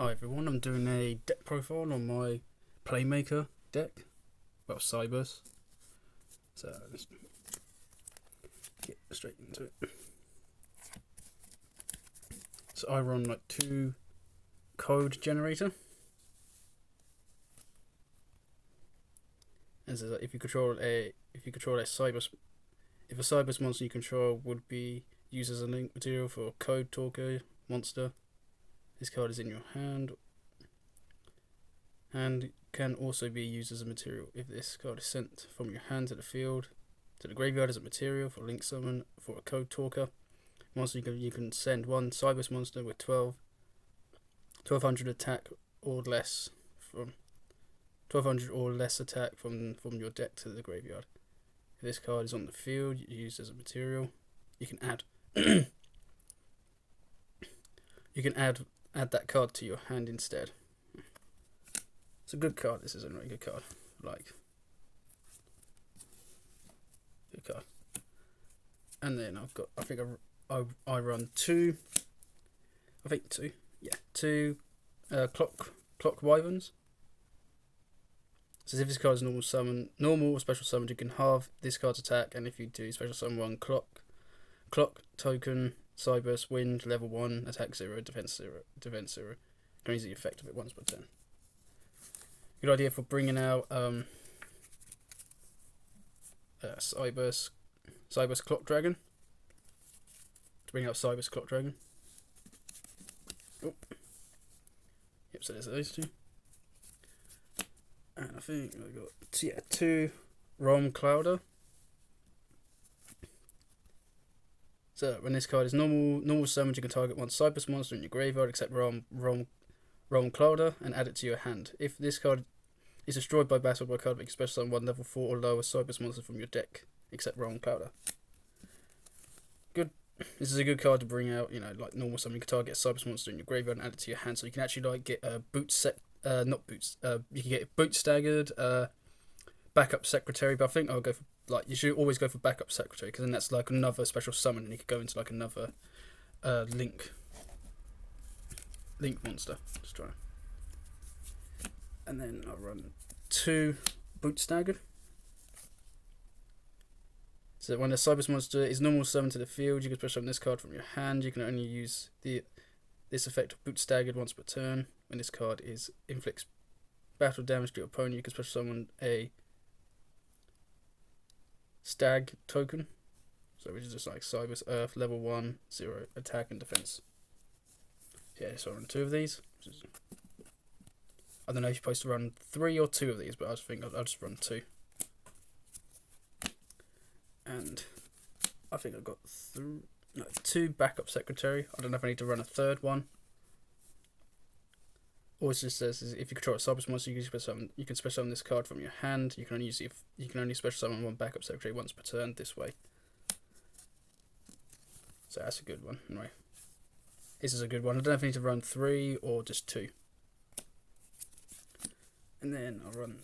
Hi everyone, I'm doing a deck profile on my playmaker deck, well cyberse, so let's get straight into it. So I run like two code generator, and so if you control a cyberse, if a cyberse monster you control would be used as a link material for code talker monster, this card is in your hand and can also be used as a material if this card is sent from your hand to the field to the graveyard as a material for link summon for a code talker monster. You can send one cyberse monster with 1200 attack or less from 1200 or less attack from your deck to the graveyard. If this card is on the field used as a material, you can add add that card to your hand instead. It's a good card. This is a really good card. Good card. And then I run two clock wyverns. So if this card is normal or special summon, you can halve this card's attack, and if you do special summon one clock token cyberse wind level 1 attack 0 defense 0 can use the effect of it once per turn. Good idea for bringing out cyberse clock dragon. To bring out cyberse clock dragon. Oh. Yep, so there's those two. And I think I got two Rom Clouder. So when this card is normal summoned, you can target one cyberse monster in your graveyard except Rom Clouder and add it to your hand. If this card is destroyed by battle by a card, you can special summon one level 4 or lower cyberse monster from your deck except Rom Clouder. Good. This is a good card to bring out. Like normal summon, you can target a cyberse monster in your graveyard and add it to your hand, so you can actually get you can get boot staggered, backup secretary, but I think I'll go for you should always go for backup secretary, because then that's like another special summon and you could go into like another link monster. Just try. And then I'll run two boot staggered. So when a cyberse monster is normal summoned to the field, you can special summon this card from your hand. You can only use this effect of boot staggered once per turn. When this card inflicts battle damage to your opponent, you can special summon a stag token. So which is just like cyberse earth level 1 0 attack and defense. Yeah, so I run two of these. I don't know if you're supposed to run 3 or 2 of these, but I just think I'll just run 2. And I think I've got 2 backup secretary. I don't know if I need to run a third one. Or it just says if you control a cyberse monster, you can special summon this card from your hand. You can only special summon one backup secretary once per turn this way. So that's a good one. Anyway, this is a good one. I don't know if I need to run 3 or just 2. And then I'll run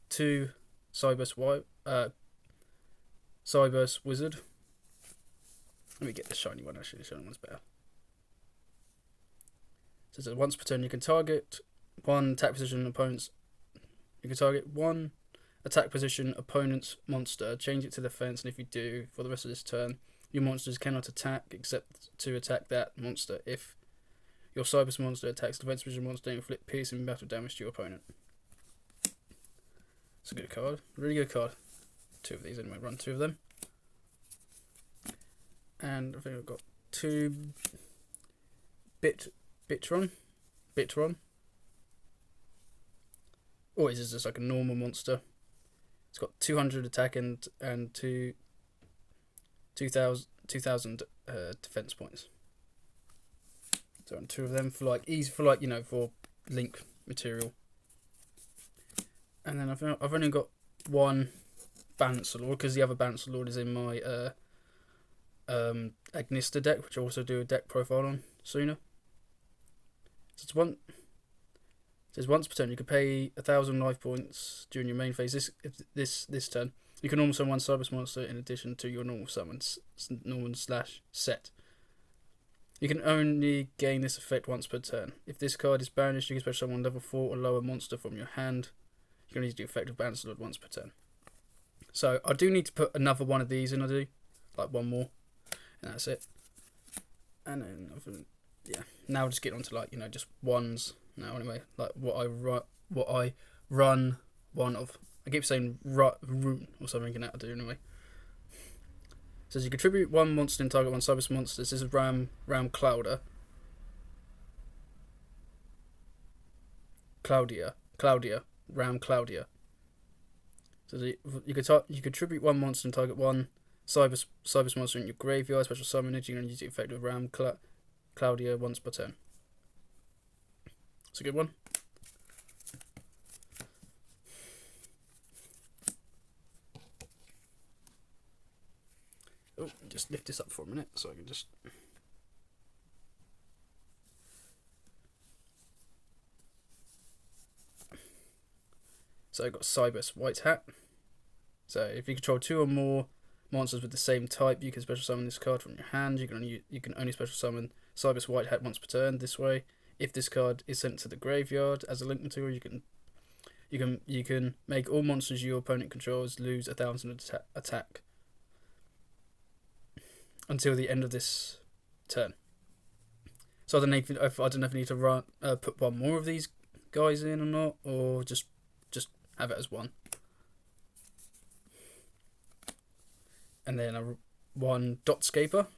2 cyberse wizard. Let me get the shiny one. Actually, the shiny one's better. So once per turn, you can target one attack position opponent's. You can target one attack position opponent's monster, change it to defense, and if you do, for the rest of this turn, your monsters cannot attack except to attack that monster. If your cyberse monster attacks the defense position monster, inflict piercing battle damage to your opponent. It's a good card, really good card. 2 of these anyway. Run 2 of them, and I think I've got 2 Bitron. Or is this just like a normal monster? It's got 200 attack and 2000 defense points. So on 2 of them for for link material. And then I've only got 1 Balancer Lord, because the other Balancer Lord is in my Agnista deck, which I also do a deck profile on sooner. So it's once per turn. You can pay 1,000 life points during your main phase. This turn, you can normal summon one cyberse monster in addition to your normal summons, normal / set. You can only gain this effect once per turn. If this card is banished, you can special summon level 4 or lower monster from your hand. You can only do the effect of Banish Lord once per turn. So I do need to put another one of these in, I do. Like one more. And that's it. And then, yeah. Now we'll just get on to like, just ones now anyway. Like what I run one of. I keep saying rune or something, and that'll do anyway. It says you contribute one monster and target one cyberse monster. This is Ram Claudia. Ram Claudia. So you contribute one monster and target one cyberse monster in your graveyard. Special summon it. You can use the effect of Ram Claudia once per turn. It's a good one. Oh, just lift this up for a minute so I can just. So I've got cyberse White Hat. So if you control 2 or more monsters with the same type, you can special summon this card from your hand. You can only special summon cyberse White Hat once per turn. This way, if this card is sent to the graveyard as a link material, you can make all monsters your opponent controls lose 1,000 attack until the end of this turn. So I don't know if I need to put one more of these guys in or not, or just have it as one. And then one Dotscaper.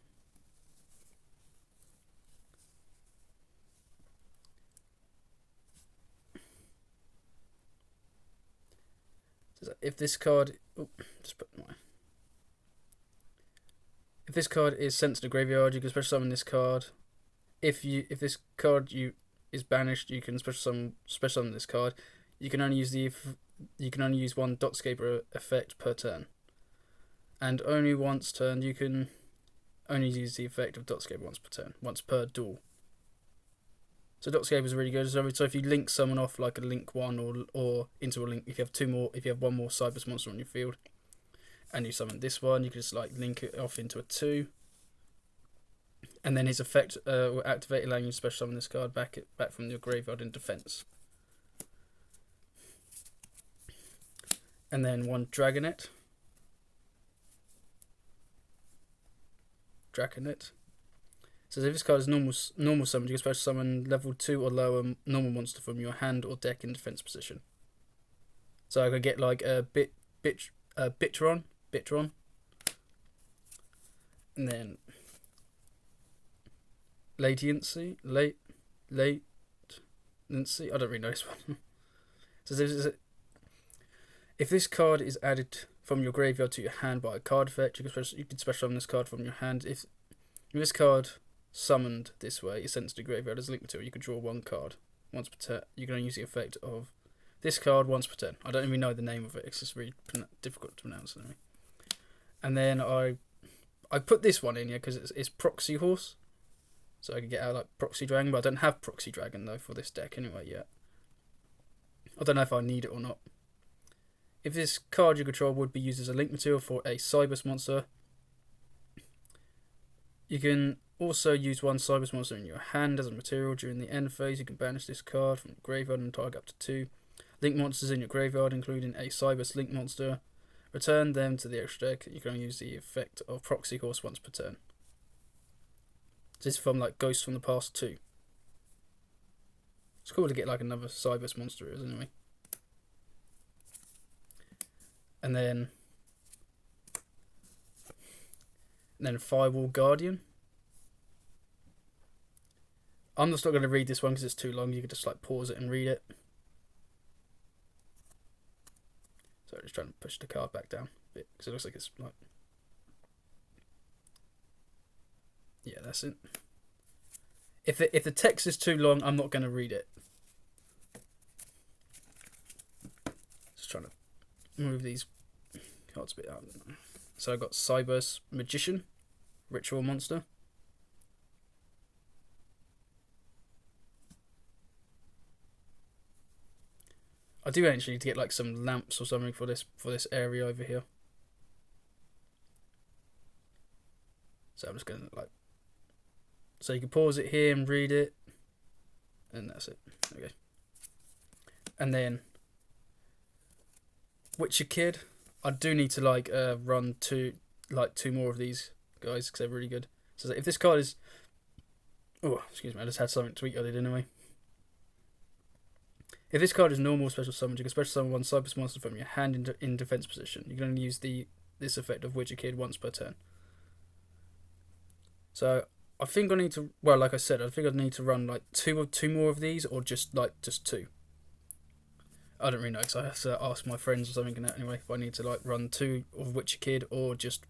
If this card, if this card is sent to the graveyard, you can special summon this card. If this card is banished, you can special summon this card. You can only use one Dotscaper effect per turn, and only once turn you can only use the effect of Dotscaper once per duel. So Dotscaper is really good. So if you link someone off like a link 1 or into a link, if you have one more cyberse monster on your field, and you summon this one, you can just like link it off into a 2, and then his effect will activate, allowing you to special summon this card back from your graveyard in defense. And then one Dragonet. So if this card is normal summoned, you can special summon level 2 or lower normal monster from your hand or deck in defense position. So I could get like a Bitron, and then latency. I don't really know this one. So if this card is added from your graveyard to your hand by a card effect, you can special summon this card from your hand. If this card summoned this way is sent to the graveyard as a link material, you can draw one card once per turn. You can only use the effect of this card once per turn. I don't even know the name of it. It's just really difficult to pronounce anyway. And then I put this one in here because it's Proxy Horse, so I can get out like Proxy Dragon, but I don't have Proxy Dragon though for this deck anyway yet. I don't know if I need it or not. If this card you control would be used as a link material for a cyberse monster, you can also use one cyberse monster in your hand as a material. During the end phase, you can banish this card from the graveyard and target up to 2 link monsters in your graveyard, including a cyberse link monster. Return them to the extra deck. You can only use the effect of Proxy Horse once per turn. This is from like Ghosts from the Past 2. It's cool to get like another cyberse monster anyway. And then Firewall Guardian. I'm just not going to read this one because it's too long. You can just like pause it and read it. So I'm just trying to push the card back down a bit because it looks like it's like, yeah, that's it. If the text is too long, I'm not going to read it. Just trying to move these cards a bit out. So I've got cyberse Magician, Ritual Monster. I do actually need to get like some lamps or something for this area over here. So I'm just gonna like So you can pause it here and read it, and that's it. Okay. And then Witcher Kid, I do need to run two more of these guys because they're really good. So if this card is, oh excuse me, I just had something tweaked I did anyway. If this card is normal special summon, you can special summon one cyberse monster from your hand in defense position. You can only use this effect of Witcher Kid once per turn. So I think I need to, well, like I said, I think I need to run like two more of these, or just two. I don't really know, because I have to ask my friends or something anyway. If I need to run two of Witcher Kid, or just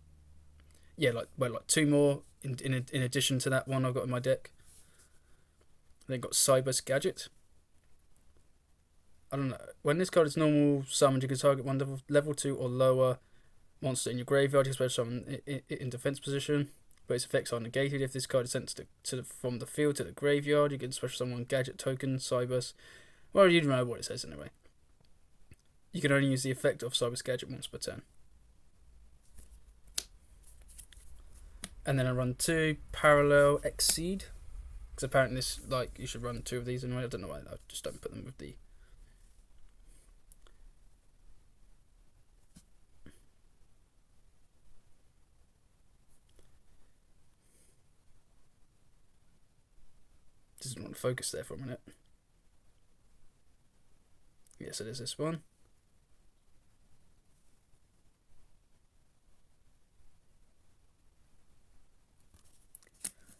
two more in addition to that one I've got in my deck. Then got cyberse gadget. I don't know. When this card is normal summoned, you can target one level 2 or lower monster in your graveyard. You can special summon in defense position, but its effects are negated if this card is sent from the field to the graveyard. You can special summon gadget token cyberse. Well, you don't know what it says anyway. You can only use the effect of cyberse gadget once per turn. And then I run 2 parallel exceed, because apparently this you should run 2 of these anyway. I don't know why. I just don't put them with the. Doesn't want to focus there for a minute. Yes, it is this one.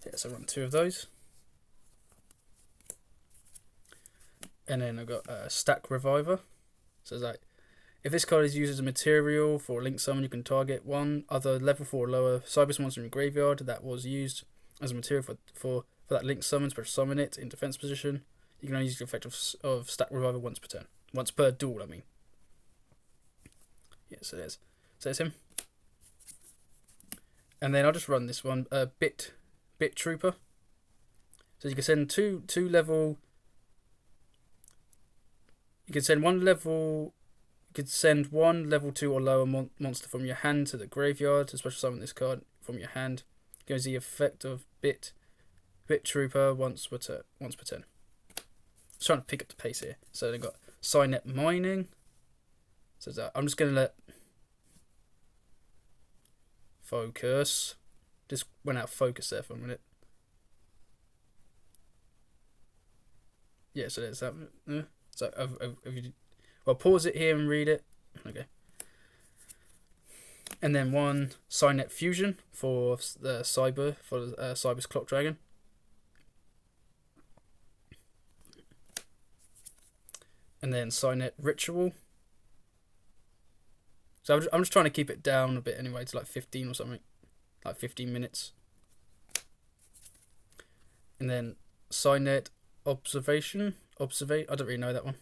Yes, I run 2 of those. And then I've got a stack reviver. So it's if this card is used as a material for a link summon, you can target one other level 4 or lower cyberse monster in your graveyard that was used as a material for that link summon, to summon it in defense position. You can only use the effect of stack reviver once per turn. Once per duel, I mean. Yes, it is. So it's him. And then I'll just run this one, Bit Trooper. So you can send two level. You can send one level 2 or lower monster from your hand to the graveyard to special summon this card from your hand. Gives the effect of Bit Trooper once per turn. Just trying to pick up the pace here. So they've got Cynet Mining. So I'm just going to let focus. Just went out of focus there for a minute. Yeah, so there's that. So well, pause it here and read it. Okay. And then 1 Cynet Fusion for the cyberse Clock Dragon. And then Cynet Ritual. So I'm just trying to keep it down a bit anyway to 15 or something. 15 minutes. And then Cynet Observate. I don't really know that one.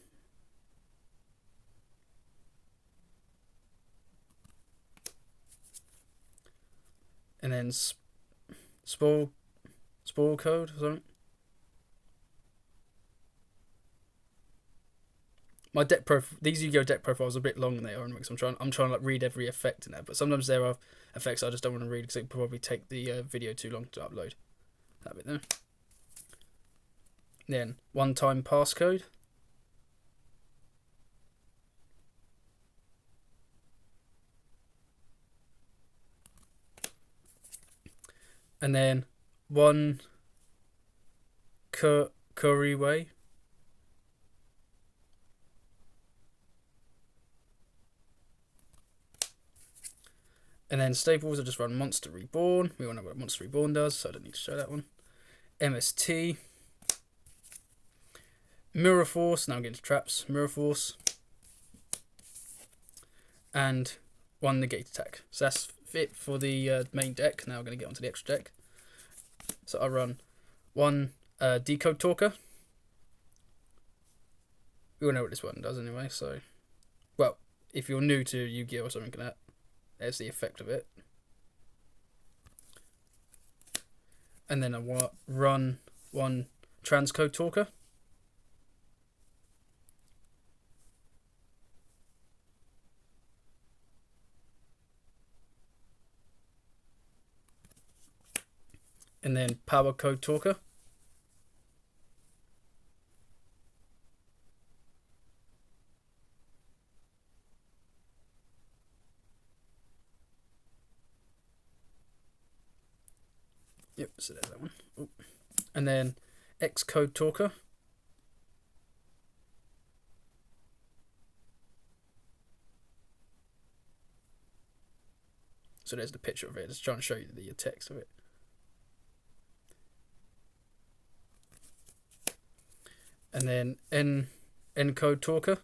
And then Spore Code or something. My deck these Yu-Gi-Oh deck profiles are a bit long they are, because I'm trying to read every effect in there, but sometimes there are effects I just don't want to read because it would probably take the video too long to upload. That bit there. Then 1-time passcode. And then 1 Kuriway. And then staples, I just run Monster Reborn. We all know what Monster Reborn does, so I don't need to show that one. MST. Mirror Force, now I'm getting to traps. Mirror Force. And 1 Negate Attack. So that's it for the main deck. Now I'm going to get onto the extra deck. So I run 1 Decode Talker. We all know what this one does anyway, so. Well, if you're new to Yu-Gi-Oh! Or something like that, there's the effect of it. And then I run 1 Transcode Talker. And then power code talker. Yep, so there's that one. Ooh. And then Xcode talker. So there's the picture of it. Just trying to show you the text of it. And then encode talker.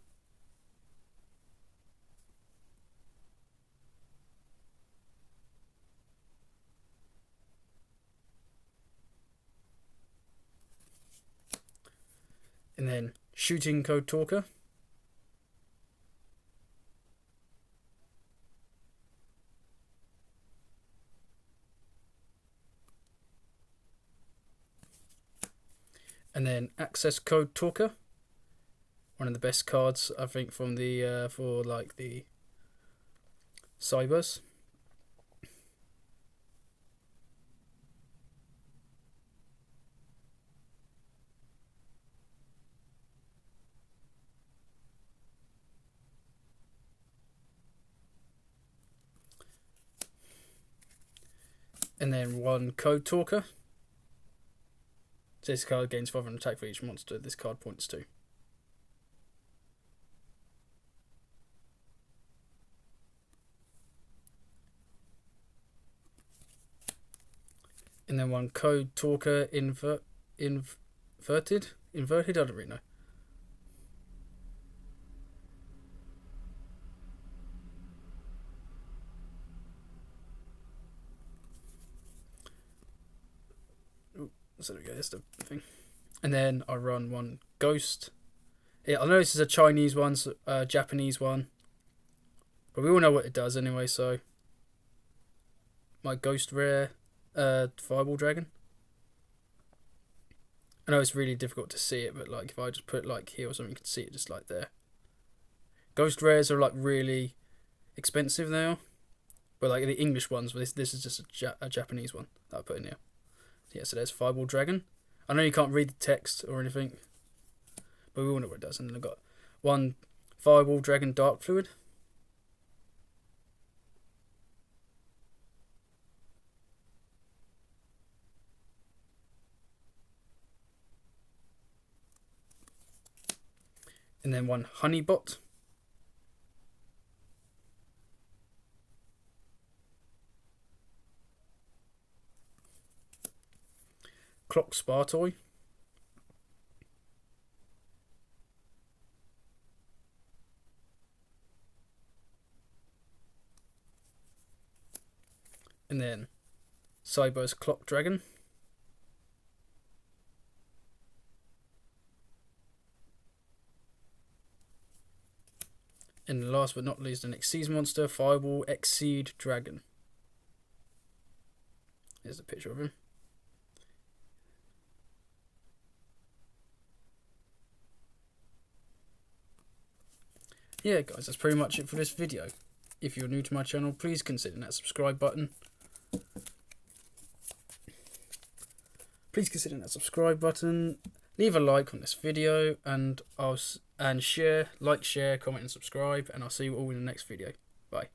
And then shooting code talker. And then access code talker. One of the best cards, I think, from the for like the cyberse. And then one code talker. So this card gains 500 attack for each monster this card points to. And then one code talker inverted. I don't really know. So there we go, that's the thing. And then I run one ghost. Yeah, I know this is a Chinese one, Japanese one. But we all know what it does anyway, so. My ghost rare fireball dragon. I know it's really difficult to see it, but like if I just put it like here or something, you can see it just like there. Ghost rares are like really expensive now. But like the English ones, this is just a Japanese one that I put in here. Yeah, so there's Fireball Dragon. I know you can't read the text or anything, but we all know what it does. And then I've got one Fireball Dragon Dark Fluid. And then one Honey Bot. Clock Spartoy. And then cyberse Clock Dragon. And last but not least, an Xyz monster, Fireball Xseed Dragon. Here's a picture of him. Yeah guys, that's pretty much it for this video. If you're new to my channel, please consider that subscribe button. Leave a like on this video, and share, comment and subscribe, and I'll see you all in the next video. Bye.